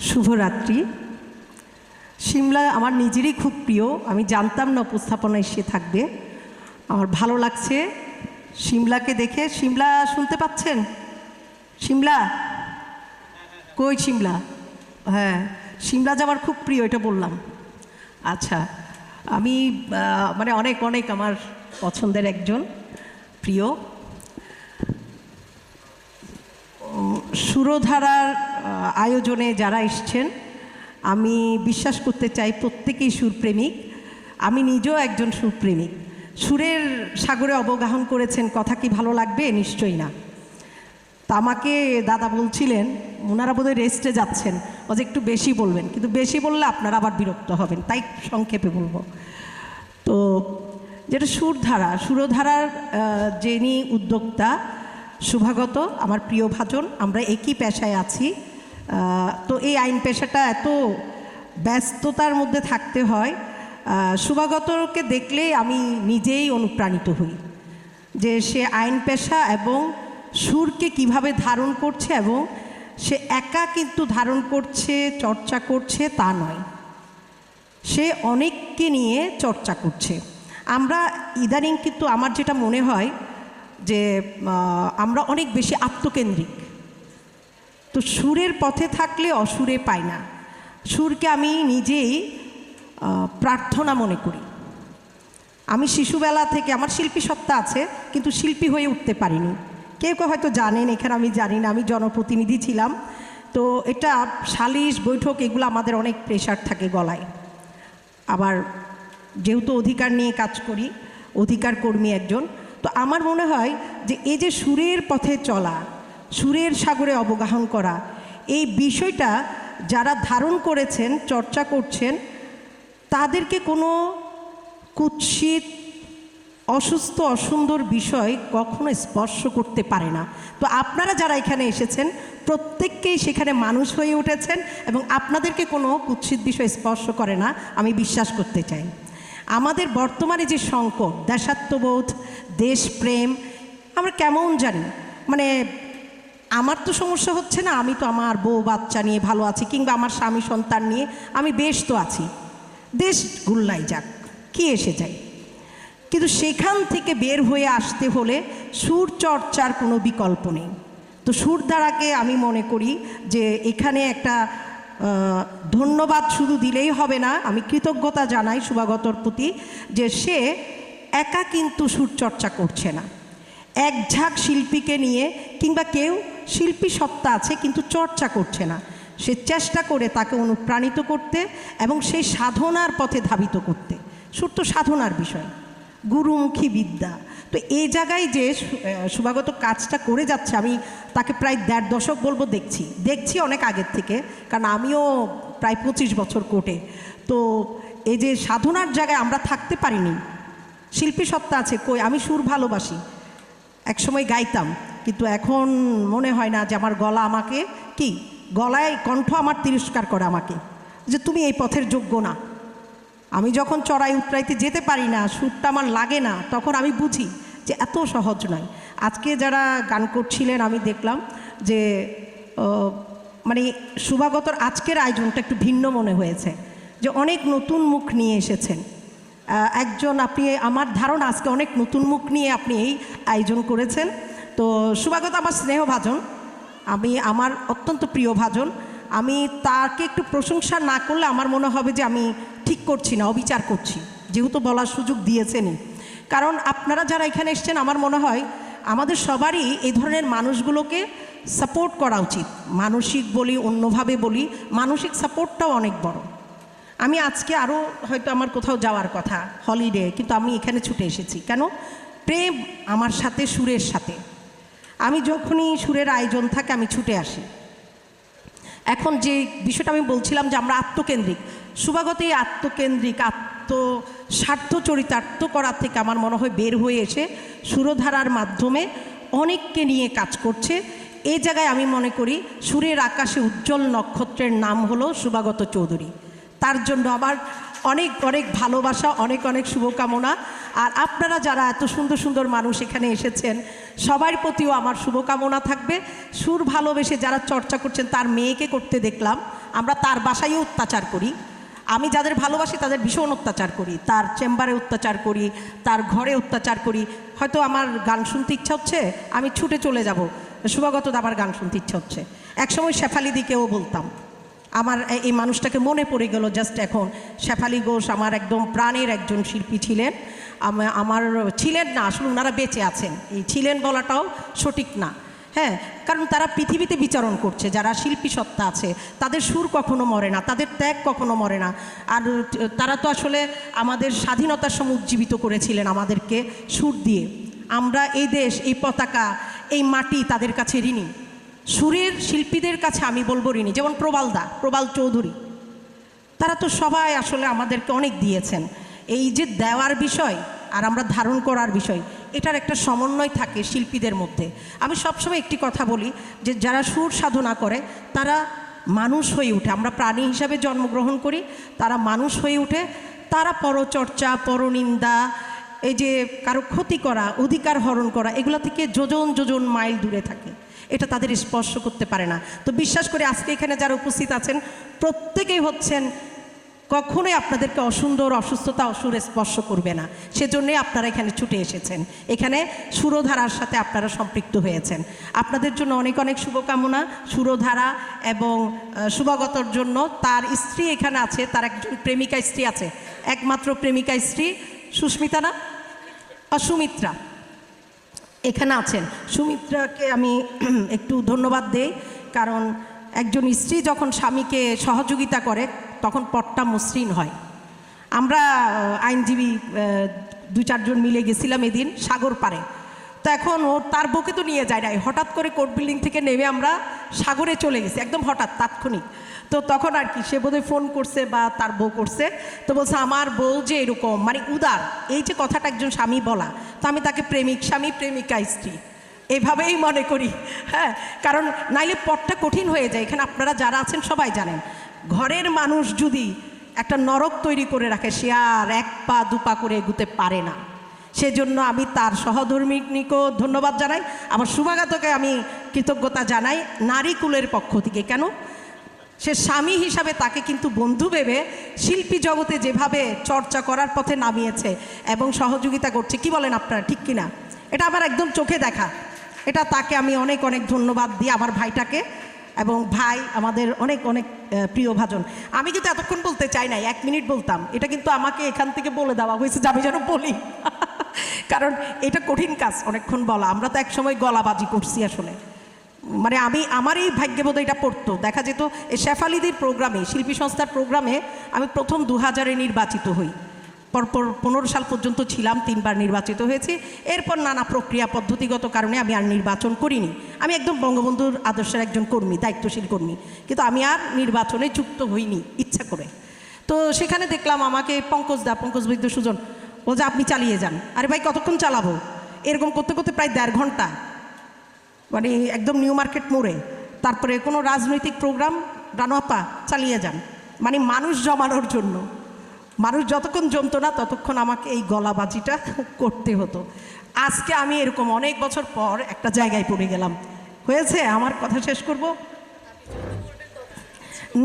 শুভরাত্রি। সিমলা আমার নিজেরই খুব প্রিয়। আমি জানতাম না উপস্থাপনা এসে থাকবে। আমার ভালো লাগছে সিমলাকে দেখে। সিমলা শুনতে পাচ্ছেন? সিমলা কই? সিমলা, হ্যাঁ, সিমলা যে আমার খুব প্রিয়, এটা বললাম। আচ্ছা, আমি মানে অনেক অনেক আমার পছন্দের একজন প্রিয়। সুরধারার আয়োজনে যারা এসছেন, আমি বিশ্বাস করতে চাই প্রত্যেকেই সুরপ্রেমিক। আমি নিজেও একজন সুরপ্রেমিক। সুরের সাগরে অবগাহন করেছেন, কথা কি ভালো লাগবে? নিশ্চয়ই না। তা আমাকে দাদা বলছিলেন, ওনারা বোধহয় রেস্টে যাচ্ছেন, ও যে একটু বেশি বলবেন, কিন্তু বেশি বললে আপনারা আবার বিরক্ত হবেন, তাই সংক্ষেপে বলবো। তো যেটা সুরধারার যিনি উদ্যোক্তা শুভাগত, আমার প্রিয় ভাজন, আমরা একই পেশায় আছি। তো এই আইন পেশাটা এত ব্যস্ততার মধ্যে থাকতে হয়, শুভাগতকে দেখলে আমি নিজেই অনুপ্রাণিত হই যে সে আইন পেশা এবং সুরকে কিভাবে ধারণ করছে, এবং সে একা কিন্তু ধারণ করছে, চর্চা করছে তা নয়, সে অনেককে নিয়ে চর্চা করছে। আমরা ইদানিং কিন্তু আমার যেটা মনে হয় যে আমরা অনেক বেশি আত্মকেন্দ্রিক। তো সুরের পথে থাকলে অসুরে পাই না। সুরকে আমি নিজেই প্রার্থনা মনে করি। আমি শিশুবেলা থেকে আমার শিল্পী সত্তা আছে, কিন্তু শিল্পী হয়ে উঠতে পারিনি। কেউ কেউ হয়তো জানেন, এখানে আমি জানি না, আমি জনপ্রতিনিধি ছিলাম। তো এটা সালিশ বৈঠক এগুলো আমাদের অনেক প্রেশার থাকে গলায়। আবার যেহেতু অধিকার নিয়ে কাজ করি, অধিকার কর্মী একজন, তো আমার মনে হয় যে এই যে সুরের পথে চলা, সুরের সাগরে অবগাহন করা, এই বিষয়টা যারা ধারণ করেছেন, চর্চা করছেন, তাদেরকে কোনো কুৎসিত, অসুস্থ, অসুন্দর বিষয় কখনো স্পর্শ করতে পারে না। তো আপনারা যারা এখানে এসেছেন, প্রত্যেককেই সেখানে মানুষ হয়ে উঠেছেন, এবং আপনাদেরকে কোনো কুৎসিত বিষয় স্পর্শ করে না, আমি বিশ্বাস করতে চাই। আমাদের বর্তমানে যে সংকট, দেশাত্মবোধ, দেশপ্রেম, আমরা কেমন জানি, মানে আমার তো সমস্যা হচ্ছে না, আমি তো আমার বউ বাচ্চা নিয়ে ভালো আছি, কিংবা আমার স্বামী সন্তান নিয়ে আমি বেশ তো আছি, দেশ গুল্লাই যাক, কি এসে যায়। কিন্তু সেখান থেকে বের হয়ে আসতে হলে সুর চর্চার কোনো বিকল্প নেই। তো সুর দ্বারাকে আমি মনে করি যে এখানে একটা ধন্যবাদ শুধু দিলেই হবে না, আমি কৃতজ্ঞতা জানাই শুভাগতর প্রতি যে সে একা কিন্তু সুর চর্চা করছে না, এক ঝাঁক শিল্পীকে নিয়ে, কিংবা কেউ শিল্পী সত্তা আছে কিন্তু চর্চা করছে না, সে চেষ্টা করে তাকে অনুপ্রাণিত করতে এবং সেই সাধনার পথে ধাবিত করতে। সুর তো সাধনার বিষয়, গুরুমুখী বিদ্যা। তো এই জায়গায় যে শুভাগত কাজটা করে যাচ্ছে, আমি তাকে প্রায় ১.৫ দশক বলবো দেখছি অনেক আগের থেকে, কারণ আমিও প্রায় ২৫ বছর কোর্টে। তো এই যে সাধনার জায়গায় আমরা থাকতে পারিনি, শিল্পী সত্তা আছে কই। আমি সুর ভালোবাসি, একসময় গাইতাম, কিন্তু এখন মনে হয় না যে আমার গলা আমাকে কি, গলায় কণ্ঠ আমার তিরস্কার করে আমাকে, যে তুমি এই পথের যোগ্য না। আমি যখন চড়াই উতরাইতে যেতে পারি না, সুরটা আমার লাগে না, তখন আমি বুঝি যে এত সহজ নয়। আজকে যারা গান করছিলেন, আমি দেখলাম যে মানে শুভাগতর আজকের আয়োজনটা একটু ভিন্ন মনে হয়েছে, যে অনেক নতুন মুখ নিয়ে এসেছেন একজন। আপনি, আমার ধারণা আজকে অনেক নতুন মুখ নিয়ে আপনি এই আয়োজন করেছেন। তো শুভাগত আমার স্নেহভাজন, আমার অত্যন্ত প্রিয় ভাজন। আমি তাকে একটু প্রশংসা না করলে আমার মনে হবে যে আমি ঠিক করছি না, অবিচার করছি, যেহেতু বলার সুযোগ দিয়েছেনই। কারণ আপনারা যারা এখানে এসছেন, আমার মনে হয় আমাদের সবারই এই ধরনের মানুষগুলোকে সাপোর্ট করা উচিত। মানসিক বলি, অন্যভাবে বলি, মানসিক সাপোর্টটাও অনেক বড়। আমি আজকে আরও হয়তো আমার কোথাও যাওয়ার কথা হলিডে, কিন্তু আমি এখানে ছুটে এসেছি কেন? প্রেম আমার সাথে, সুরের সাথে। আমি যখনই সুরের আয়োজন থাকে আমি ছুটে আসি। এখন যে বিষয়টা আমি বলছিলাম যে আমরা আত্মকেন্দ্রিক, শুভাগত এই আত্মকেন্দ্রিক, স্বার্থ চরিতার্থ করার থেকে আমার মনে হয় বের হয়ে এসে সুরধারার মাধ্যমে অনেককে নিয়ে কাজ করছে। এই জায়গায় আমি মনে করি সুরের আকাশে উজ্জ্বল নক্ষত্রের নাম হলো শুভাগত চৌধুরী। তার জন্য আমার অনেক অনেক ভালোবাসা, অনেক অনেক শুভকামনা। আর আপনারা যারা এত সুন্দর সুন্দর মানুষ এখানে এসেছেন, সবার প্রতিও আমার শুভকামনা থাকবে। সুর ভালোবেসে যারা চর্চা করছেন, তার মেয়েকে করতে দেখলাম, আমরা তার বাসায়ও অত্যাচার করি। আমি যাদের ভালোবাসি তাদের ভীষণ অত্যাচার করি, তার চেম্বারে অত্যাচার করি, তার ঘরে অত্যাচার করি। হয়তো আমার গান শুনতে ইচ্ছা হচ্ছে, আমি ছুটে চলে যাব, শুভাগত দাবার গান শুনতে ইচ্ছা হচ্ছে। একসময় শেফালিদিকেও বলতাম। আমার এই মানুষটাকে মনে পড়ে গেল জাস্ট এখন। শেফালি ঘোষ আমার একদম প্রাণের একজন শিল্পী ছিলেন। আমার ছিলেন না, আসলে ওনারা বেঁচে আছেন, এই ছিলেন বলাটাও সঠিক না। হ্যাঁ, কারণ তারা পৃথিবীতে বিচরণ করছে, যারা শিল্পী সত্তা আছে তাদের সুর কখনো মরে না, তাদের ত্যাগ কখনো মরে না। আর তারা তো আসলে আমাদের স্বাধীনতার সময় উজ্জীবিত করেছিলেন আমাদেরকে সুর দিয়ে। আমরা এই দেশ, এই পতাকা, এই মাটি তাদের কাছে ঋণী। সুরের শিল্পীদের কাছে আমি বলবো ঋণী। যেমন প্রবাল চৌধুরী, তারা তো সবাই আসলে আমাদেরকে অনেক দিয়েছেন। এই যে দেওয়ার বিষয় আর আমরা ধারণ করার বিষয়, এটার একটা সমন্বয় থাকে শিল্পীদের মধ্যে। আমি সবসময় একটি কথা বলি যে যারা সুর সাধনা করে তারা মানুষ হয়ে ওঠে। আমরা প্রাণী হিসাবে জন্মগ্রহণ করি, তারা মানুষ হয়ে ওঠে। তারা পরচর্চা, পরনিন্দা, এই যে কারো ক্ষতি করা, অধিকার হরণ করা, এগুলো থেকে যোজন যোজন মাইল দূরে থাকে। এটা তাদের স্পর্শ করতে পারে না। তো বিশ্বাস করে আজকে এখানে যারা উপস্থিত আছেন প্রত্যেকেই হচ্ছেন কখনোই আপনাদেরকে অসুন্দর, অসুস্থতা, অসুর স্পর্শ করবে না। সেজন্যই আপনারা এখানে ছুটে এসেছেন, এখানে সুরধারার সাথে আপনারা সম্পৃক্ত হয়েছেন। আপনাদের জন্য অনেক অনেক শুভকামনা। সুরধারা এবং শুভাগতর জন্য, তার স্ত্রী এখানে আছে, তার একজন প্রেমিকা স্ত্রী আছে, একমাত্র প্রেমিকা স্ত্রী সুস্মিতা না, সুমিত্রা এখানে আছেন। সুমিত্রাকে আমি একটু ধন্যবাদ দেই, কারণ একজন স্ত্রী যখন স্বামীকে সহযোগিতা করে তখন পথটা মসৃণ হয়। আমরা আইনজীবী 2-4 জন মিলে গেছিলাম এদিন সাগর পাড়ে। তো এখন ও তার বউকে তো নিয়ে যায় নাই, হঠাৎ করে কোর্ট বিল্ডিং থেকে নেমে আমরা সাগরে চলে গেছি, একদম হঠাৎ, তাৎক্ষণিক। তো তখন আর কি সে বোধহয় ফোন করছে বা তার বউ করছে, তো বলছে আমার বউ যে এরকম, মানে উদার, এই যে কথাটা একজন স্বামী বলা, তো আমি তাকে প্রেমিক স্বামী, প্রেমিকা স্ত্রী এভাবেই মনে করি। হ্যাঁ, কারণ নাইলে পথটা কঠিন হয়ে যায়। এখানে আপনারা যারা আছেন সবাই জানেন, ঘরের মানুষ যদি একটা নরক তৈরি করে রাখে সে আর 1 পা 2 পা করে এগুতে পারে না। সেজন্য আমি তার সহধর্মিনীকেও ধন্যবাদ জানাই, আমার শুভাগতকে আমি কৃতজ্ঞতা জানাই নারী কুলের পক্ষ থেকে। কেন? সে স্বামী হিসাবে তাকে কিন্তু বন্ধু ভেবে শিল্পী জগতে যেভাবে চর্চা করার পথে নামিয়েছে এবং সহযোগিতা করছে, কি বলেন আপনারা, ঠিক কিনা? এটা আমার একদম চোখে দেখা। এটা তাকে আমি অনেক অনেক ধন্যবাদ দিই, আমার ভাইটাকে। এবং ভাই আমাদের অনেক অনেক প্রিয় ভাজন। আমি কিন্তু এতক্ষণ বলতে চাই নাই, 1 মিনিট বলতাম, এটা কিন্তু আমাকে এখান থেকে বলে দেওয়া হয়েছে যে আমি যেন বলি, কারণ এটা কঠিন কাজ অনেকক্ষণ বলা। আমরা তো একসময় গলাবাজি করছি আসলে, মানে আমার এই ভাগ্যবোধ এটা পড়তো, দেখা যেত এই শেফালিদির প্রোগ্রামে, শিল্পী সংস্থার প্রোগ্রামে আমি প্রথম 2000-এ নির্বাচিত হই। পরপর 15 সাল পর্যন্ত ছিলাম, 3 বার নির্বাচিত হয়েছি। এরপর নানা প্রক্রিয়া পদ্ধতিগত কারণে আমি আর নির্বাচন করিনি। আমি একদম বঙ্গবন্ধুর আদর্শের একজন কর্মী, দায়িত্বশীল কর্মী, কিন্তু আমি আর নির্বাচনে যুক্ত হইনি ইচ্ছা করে। তো সেখানে দেখলাম আমাকে পঙ্কজ বৈদ্য সুজন বলছে আপনি চালিয়ে যান। আরে ভাই কতক্ষণ চালাবো? এরকম করতে করতে প্রায় 1.5 ঘন্টা, মানে একদম নিউ মার্কেট মোড়ে। তারপরে কোনো রাজনৈতিক প্রোগ্রাম, রানোয়াপা চালিয়ে যান, মানে মানুষ জমানোর জন্য। মানুষ যতক্ষণ জমতো না ততক্ষণ আমাকে এই গলাবাজিটা করতে হতো। আজকে আমি এরকম অনেক বছর পর একটা জায়গায় পড়ে গেলাম। হয়েছে, আমার কথা শেষ করব?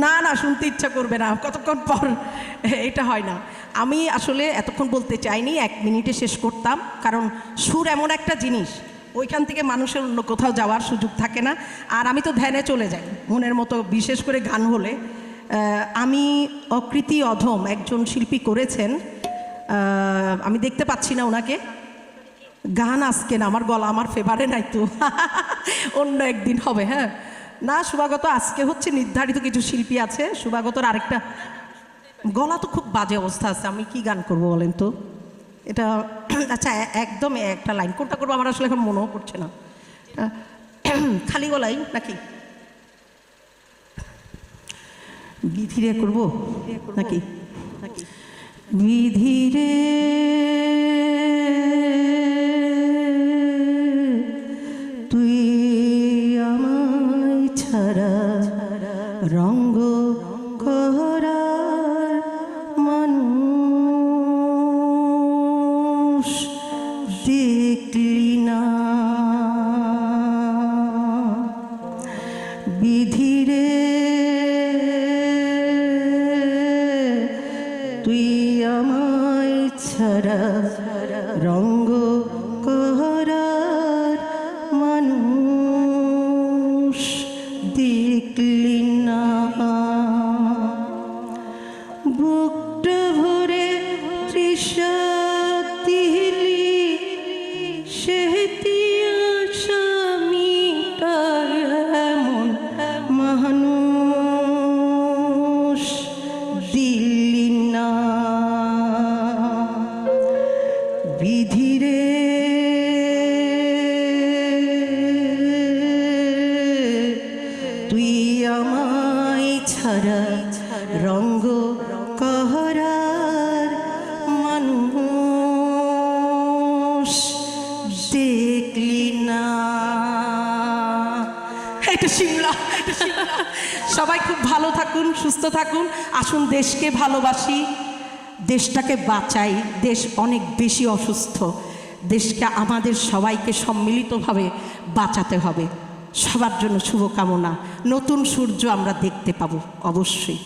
না না, শুনতে ইচ্ছা করবে না কতক্ষণ পর, এটা হয় না। আমি আসলে এতক্ষণ বলতে চাইনি, 1 মিনিটে শেষ করতাম, কারণ সুর এমন একটা জিনিস, ওইখান থেকে মানুষের অন্য কোথাও যাওয়ার সুযোগ থাকে না। আর আমি তো ধ্যানে চলে যাই মনের মতো, বিশেষ করে গান হলে। আমি অকৃতি অধম একজন শিল্পী করেছেন, আমি দেখতে পাচ্ছি না ওনাকে। গান আজকে না, আমার গলা আমার ফেভারে নাই তো, অন্য একদিন হবে। হ্যাঁ না, শুভাগত আজকে হচ্ছে নির্ধারিত কিছু শিল্পী আছে। শুভাগতর আরেকটা গলা তো খুব বাজে অবস্থা আছে, আমি কি গান করব বলেন তো? এটা আচ্ছা, একদম একটা লাইন কোনটা করবো আমার আসলে এখন মনেও পড়ছে না। খালি গলাই নাকি বিধিরে করব নাকি? বিধিরে তুই আমায় ছাড়া রঙ্গ করার মানুষ দেখলি না। বিধিরে ছাড়া রঙ্গ কহরার মানুষ দেখলি না বুকটা ভরে তৃষা দিলি সেহতি আসামিটার এমন মানুষ দিলি না বিধিরে তুই আমায় ছাড়া রঙ্গ কহরার মানুষ দেখলি না। এটা সিমলা, এটা সিমলা। সবাই খুব ভালো থাকুন, সুস্থ থাকুন। আসুন দেশকে ভালোবাসি, দেশটাকে বাঁচাই। দেশ অনেক বেশি অসুস্থ, দেশকে আমাদের সবাইকে সম্মিলিতভাবে বাঁচাতে হবে। সবার জন্য শুভকামনা। নতুন সূর্য আমরা দেখতে পাবো অবশ্যই।